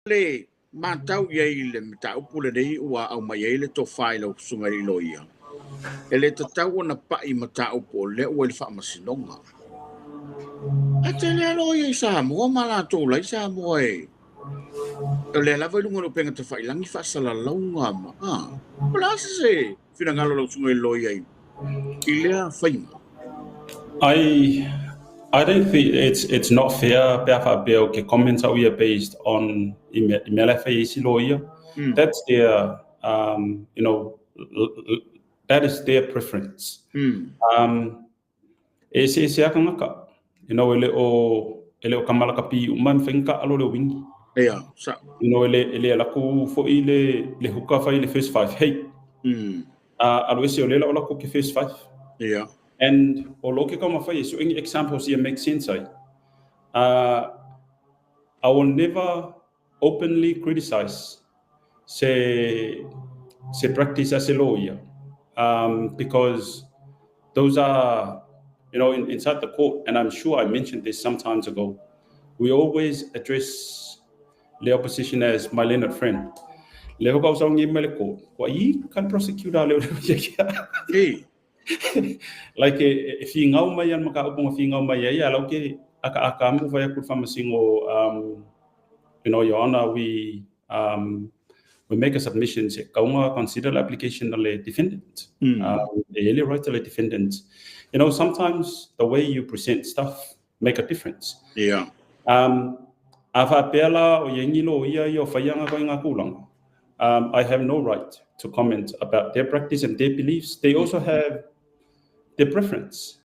Le matau ye le matau pula dei ua au mai le to fai lo sunga i loia. E le tatau na pa I matau po le ua le wha masinonga. A te le loia I Samoa mala tō lai Samoa e. E le lava lunga no penga te whai langi wha sala launga ma. Pala se whina ngalo lo sunga I loia I. I lea whaima. I don't think it's not fair. Befa Bill comments are we based on MLFA lawyer. That's their that is their preference. Ele o kamala kapi uman fenka alo le wingi. Yeah, so ele la ku fo ile le huka fa ile first 5 hey. Alo ese o le la ku ke first 5. Yeah. And oloke kama fa so any examples here make sense. I will never openly criticize say practice as a lawyer because those are inside the court, and I'm sure I mentioned this some times ago. We always address the opposition as my learned friend. Leho ka usang email ko, wa I kan prosecutor le Hey. Like if you ngau mai an maka upong if ngau mai ya lo ke aka mo vai ku famasingo Your Honor, we make a submission say kaunga consider the application of the defendant. The right to the defendant. Sometimes the way you present stuff make a difference. Yeah. Afapela o yengilo ia yo fayanga ko inga kulang. I have no right to comment about their practice and their beliefs. They also have their preference.